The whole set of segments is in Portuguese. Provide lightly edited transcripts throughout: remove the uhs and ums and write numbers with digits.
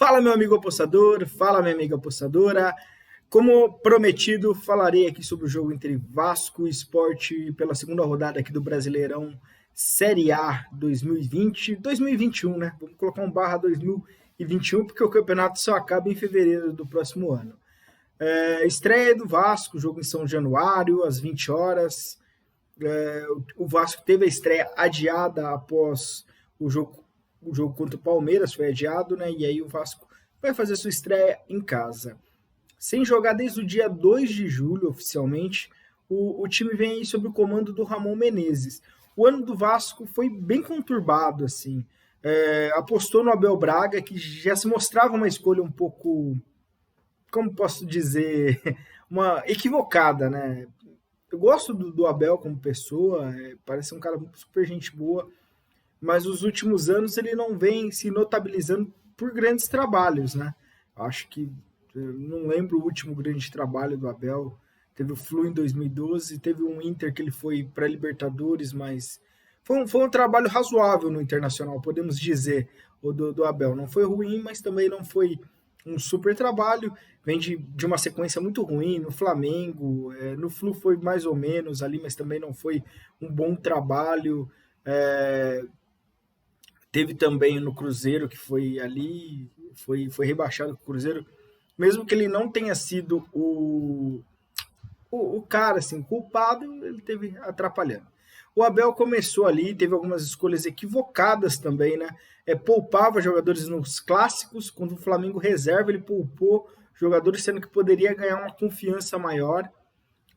Fala, meu amigo apostador, fala, minha amiga apostadora. Como prometido, falarei aqui sobre o jogo entre Vasco e Sport pela segunda rodada aqui do Brasileirão Série A 2020, 2021, né? Vamos colocar um barra 2021, porque o campeonato só acaba em fevereiro do próximo ano. Estreia do Vasco, jogo em São Januário, às 20 horas. O Vasco teve a estreia adiada após o jogo contra o Palmeiras, foi adiado, né? E aí o Vasco vai fazer sua estreia em casa. Sem jogar desde o dia 2 de julho, oficialmente, o time vem aí sob o comando do Ramon Menezes. O ano do Vasco foi bem conturbado, assim. Apostou no Abel Braga, que já se mostrava uma escolha um pouco, como posso dizer, uma equivocada, né? Eu gosto do Abel como pessoa, parece um cara super gente boa, mas nos últimos anos ele não vem se notabilizando por grandes trabalhos, né? Acho que eu não lembro o último grande trabalho do Abel. Teve o Flu em 2012, teve um Inter que ele foi para Libertadores, mas foi um trabalho razoável no Internacional, podemos dizer, o do Abel. Não foi ruim, mas também não foi um super trabalho. Vem de uma sequência muito ruim no Flamengo, no Flu foi mais ou menos ali, mas também não foi um bom trabalho. Teve também no Cruzeiro, que foi ali, foi rebaixado com o Cruzeiro, mesmo que ele não tenha sido o cara assim, culpado, ele teve atrapalhando. O Abel começou ali, teve algumas escolhas equivocadas também, né? Poupava jogadores nos clássicos, quando o Flamengo reserva, ele poupou jogadores, sendo que poderia ganhar uma confiança maior.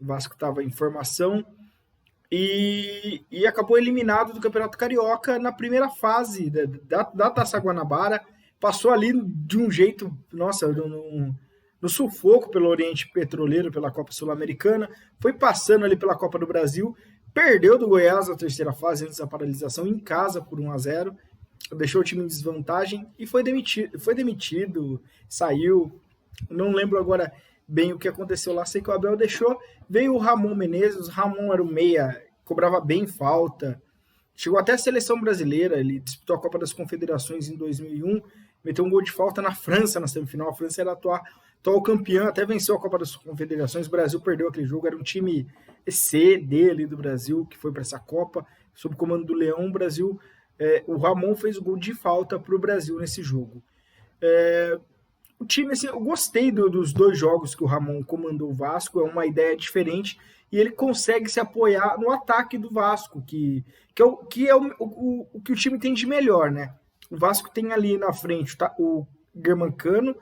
O Vasco estava em formação. E acabou eliminado do Campeonato Carioca na primeira fase da Taça Guanabara. Passou ali de um jeito, nossa, no sufoco pelo Oriente Petroleiro, pela Copa Sul-Americana. Foi passando ali pela Copa do Brasil. Perdeu do Goiás na terceira fase antes da paralisação em casa por 1-0. Deixou o time em desvantagem e foi demitido, saiu. Não lembro agora bem o que aconteceu lá, sei que o Abel deixou, veio o Ramon Menezes, o Ramon era o meia, cobrava bem falta, chegou até a seleção brasileira, ele disputou a Copa das Confederações em 2001, meteu um gol de falta na França na semifinal, a França era atual campeã, até venceu a Copa das Confederações, o Brasil perdeu aquele jogo, era um time C, D ali do Brasil, que foi para essa Copa, sob o comando do Leão, o Brasil, o Ramon fez o gol de falta para o Brasil nesse jogo. O time, assim, eu gostei dos dois jogos que o Ramon comandou o Vasco, é uma ideia diferente e ele consegue se apoiar no ataque do Vasco, que é o que o time tem de melhor, né? O Vasco tem ali na frente o Germancano,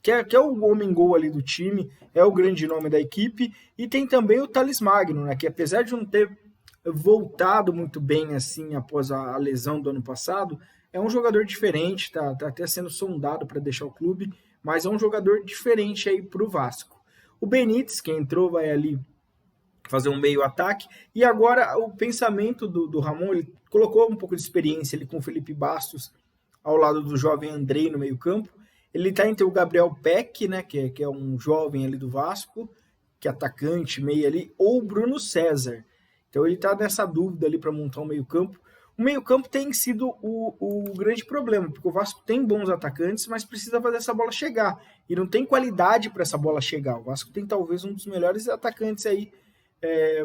que é o homem-gol ali do time, é o grande nome da equipe, e tem também o Thales Magno, né? Que apesar de não ter voltado muito bem assim após a lesão do ano passado, é um jogador diferente, tá até sendo sondado para deixar o clube, mas é um jogador diferente aí para o Vasco. O Benítez, que entrou, vai ali fazer um meio ataque, e agora o pensamento do Ramon, ele colocou um pouco de experiência ali com o Felipe Bastos ao lado do jovem Andrei no meio campo. Ele está entre o Gabriel Peck, né, que é um jovem ali do Vasco, que é atacante, meio ali, ou o Bruno César. Então ele está nessa dúvida ali para montar um meio campo. O meio-campo tem sido o grande problema, porque o Vasco tem bons atacantes, mas precisa fazer essa bola chegar. E não tem qualidade para essa bola chegar. O Vasco tem talvez um dos melhores atacantes aí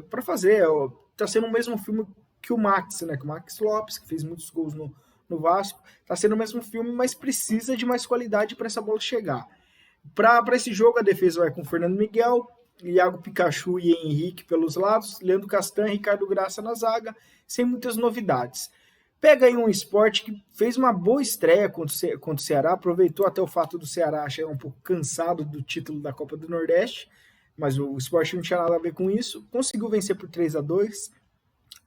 para fazer. Está sendo o mesmo filme que o Max, né? Que o Max Lopes, que fez muitos gols no Vasco. Está sendo o mesmo filme, mas precisa de mais qualidade para essa bola chegar. Para esse jogo, a defesa vai com Fernando Miguel, Iago Pikachu e Henrique pelos lados, Leandro Castan e Ricardo Graça na zaga, sem muitas novidades. Pega aí um Sport que fez uma boa estreia contra o Ceará, aproveitou até o fato do Ceará chegar um pouco cansado do título da Copa do Nordeste, mas o Sport não tinha nada a ver com isso, conseguiu vencer por 3-2,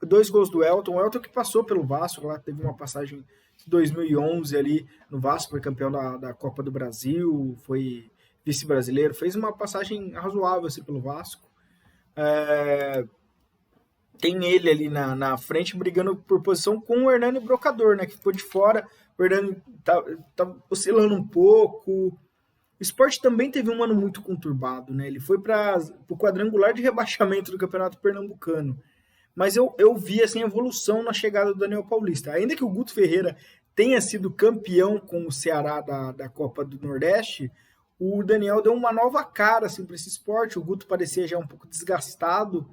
2 gols do Elton, o Elton que passou pelo Vasco, lá teve uma passagem em 2011 ali no Vasco, foi campeão da Copa do Brasil, foi vice-brasileiro, fez uma passagem razoável assim, pelo Vasco. Tem ele ali na frente brigando por posição com o Hernani Brocador, né, que ficou de fora. O Hernani tá oscilando um pouco. O Sport também teve um ano muito conturbado, né? Ele foi para o quadrangular de rebaixamento do Campeonato Pernambucano. Mas eu vi assim, a evolução na chegada do Daniel Paulista. Ainda que o Guto Ferreira tenha sido campeão com o Ceará da Copa do Nordeste, o Daniel deu uma nova cara assim, para esse esporte. O Guto parecia já um pouco desgastado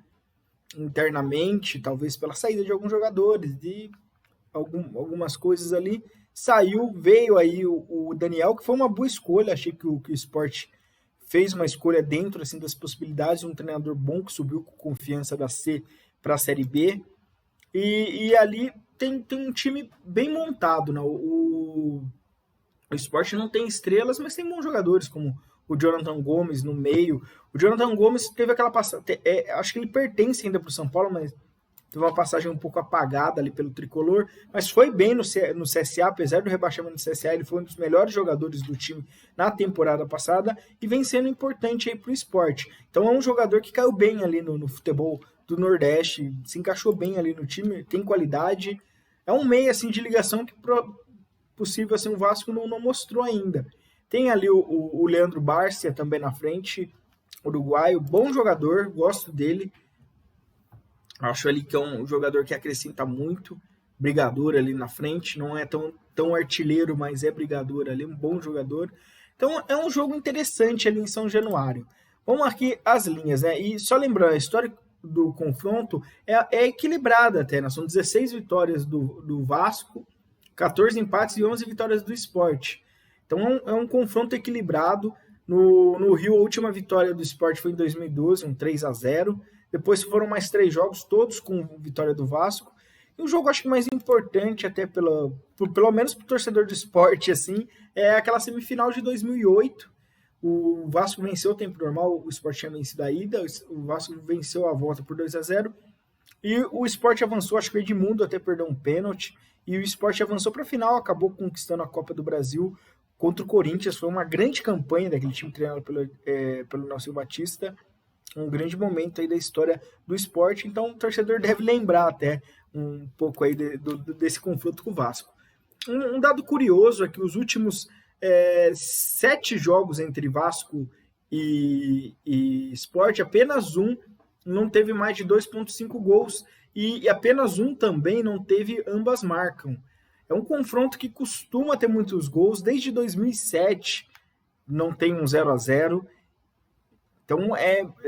internamente, talvez pela saída de alguns jogadores, de algumas coisas ali. Saiu, veio aí o Daniel, que foi uma boa escolha. Achei que o esporte fez uma escolha dentro assim, das possibilidades, um treinador bom que subiu com confiança da C para a Série B. E ali tem um time bem montado, né? O Sport não tem estrelas, mas tem bons jogadores, como o Jonathan Gomes no meio. O Jonathan Gomes teve aquela passagem, acho que ele pertence ainda para o São Paulo, mas teve uma passagem um pouco apagada ali pelo Tricolor, mas foi bem no CSA, apesar do rebaixamento do CSA, ele foi um dos melhores jogadores do time na temporada passada e vem sendo importante aí para o esporte. Então é um jogador que caiu bem ali no futebol do Nordeste, se encaixou bem ali no time, tem qualidade, é um meio assim de ligação que possível assim o Vasco não mostrou ainda. Tem ali o Leandro Bárcia também na frente, uruguaio, bom jogador, gosto dele. Acho ali que é um jogador que acrescenta muito, brigador ali na frente, não é tão artilheiro, mas é brigador ali, um bom jogador. Então é um jogo interessante ali em São Januário. Vamos aqui as linhas, né? E só lembrando, a história do confronto é equilibrada até, né? São 16 vitórias do Vasco, 14 empates e 11 vitórias do Sport. Então é um confronto equilibrado. No Rio, a última vitória do Sport foi em 2012, um 3-0. Depois foram mais 3 jogos, todos com vitória do Vasco. E o jogo, acho que mais importante, até pelo menos para o torcedor do Sport, assim, é aquela semifinal de 2008. O Vasco venceu o tempo normal, o Sport tinha vencido a ida, o Vasco venceu a volta por 2-0. E o Sport avançou, acho que o Edmundo até perdeu um pênalti. E o Sport avançou para a final, acabou conquistando a Copa do Brasil contra o Corinthians. Foi uma grande campanha daquele time treinado pelo Nelson Batista. Um grande momento aí da história do Sport. Então o torcedor deve lembrar até um pouco aí desse confronto com o Vasco. Um dado curioso é que os últimos 7 jogos entre Vasco e Sport, apenas um não teve mais de 2,5 gols. E apenas um também não teve ambas marcam. É um confronto que costuma ter muitos gols. Desde 2007 não tem um 0-0. Então,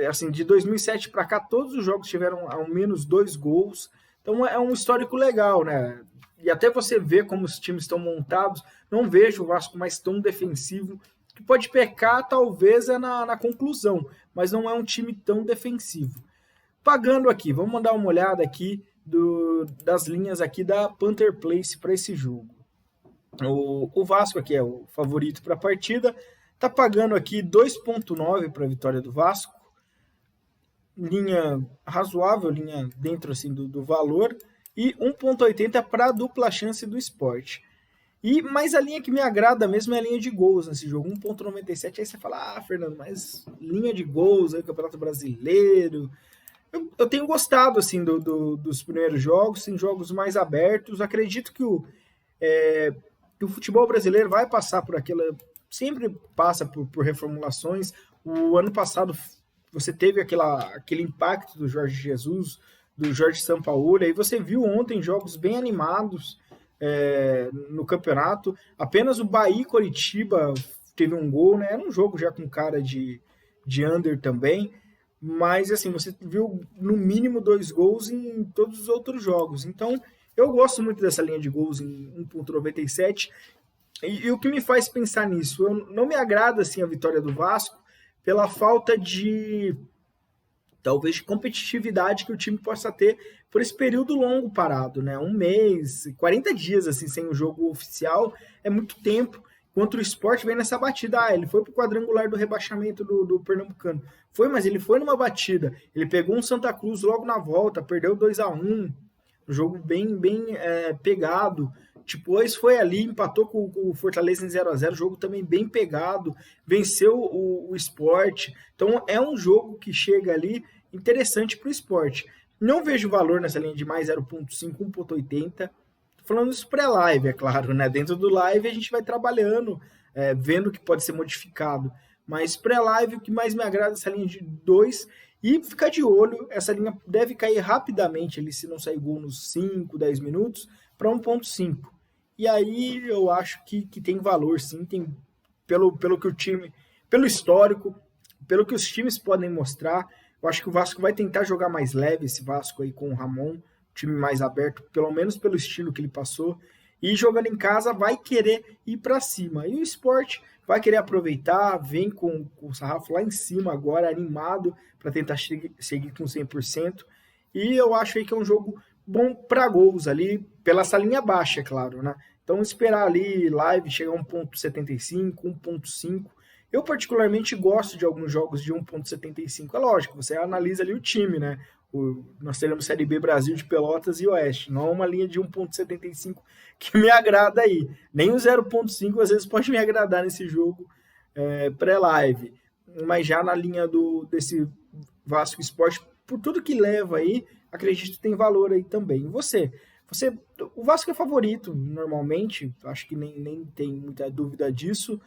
assim, de 2007 para cá, todos os jogos tiveram ao menos 2 gols. Então, é um histórico legal, né? E até você ver como os times estão montados, não vejo o Vasco mais tão defensivo. Que pode pecar, talvez, na conclusão, mas não é um time tão defensivo. Pagando aqui, vamos dar uma olhada aqui das linhas aqui da Panther Place para esse jogo. O Vasco aqui é o favorito para a partida, está pagando aqui 2,9 para a vitória do Vasco, linha razoável, linha dentro assim do valor, e 1,80 para a dupla chance do Sport. Mas a linha que me agrada mesmo é a linha de gols nesse jogo, 1,97. Aí você fala, Fernando, mas linha de gols, aí, Campeonato Brasileiro. Eu tenho gostado assim dos primeiros jogos, tem jogos mais abertos. Acredito que o futebol brasileiro vai passar por sempre passa por reformulações. O ano passado você teve aquele impacto do Jorge Jesus, do Jorge Sampaoli, aí você viu ontem jogos bem animados no campeonato. Apenas o Bahia e Coritiba teve um gol, né? Era um jogo já com cara de under também. Mas, assim, você viu no mínimo 2 gols em todos os outros jogos. Então, eu gosto muito dessa linha de gols em 1,97. E o que me faz pensar nisso? Não me agrada, assim, a vitória do Vasco pela falta talvez, de competitividade que o time possa ter por esse período longo parado, né? 1 mês, 40 dias, assim, sem o jogo oficial, é muito tempo. Enquanto o Sport vem nessa batida, ele foi pro quadrangular do rebaixamento do Pernambucano. Foi, mas ele foi numa batida. Ele pegou um Santa Cruz logo na volta, perdeu 2-1. Um jogo bem pegado. Depois foi ali, empatou com o Fortaleza em 0-0. Jogo também bem pegado. Venceu o Sport. Então é um jogo que chega ali interessante pro Sport. Não vejo valor nessa linha de mais 0,5, 1,80. Falando isso pré-live, é claro, né? Dentro do live a gente vai trabalhando, vendo o que pode ser modificado. Mas pré-live, o que mais me agrada é essa linha de 2. E ficar de olho, essa linha deve cair rapidamente, ali, se não sair gol nos 5, 10 minutos, para 1,5. E aí eu acho que tem valor, sim, tem pelo que o time, pelo histórico, pelo que os times podem mostrar. Eu acho que o Vasco vai tentar jogar mais leve, esse Vasco aí com o Ramon, time mais aberto, pelo menos pelo estilo que ele passou. E jogando em casa vai querer ir para cima. E o Sport vai querer aproveitar, vem com o sarrafo lá em cima agora, animado para tentar seguir com 100%. E eu acho aí que é um jogo bom para gols ali, pela essa linha baixa, é claro, né? Então esperar ali live chegar a 1.75, 1.5. Eu particularmente gosto de alguns jogos de 1.75. É lógico, você analisa ali o time, né? Nós teremos Série B Brasil de Pelotas e Oeste, não uma linha de 1.75 que me agrada aí. Nem o 0.5 às vezes pode me agradar nesse jogo pré-live. Mas já na linha desse Vasco Sport, por tudo que leva aí, acredito que tem valor aí também. E você, o Vasco é favorito normalmente, acho que nem tem muita dúvida disso.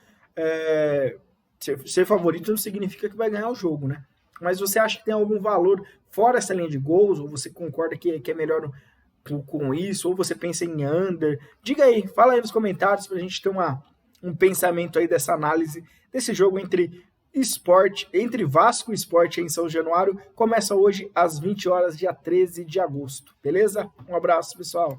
Ser favorito não significa que vai ganhar o jogo, né? Mas você acha que tem algum valor fora essa linha de gols? Ou você concorda que é melhor com isso? Ou você pensa em under? Diga aí, fala aí nos comentários para a gente ter um pensamento aí dessa análise desse jogo entre Vasco e Sport em São Januário. Começa hoje às 20 horas, dia 13 de agosto. Beleza? Um abraço, pessoal.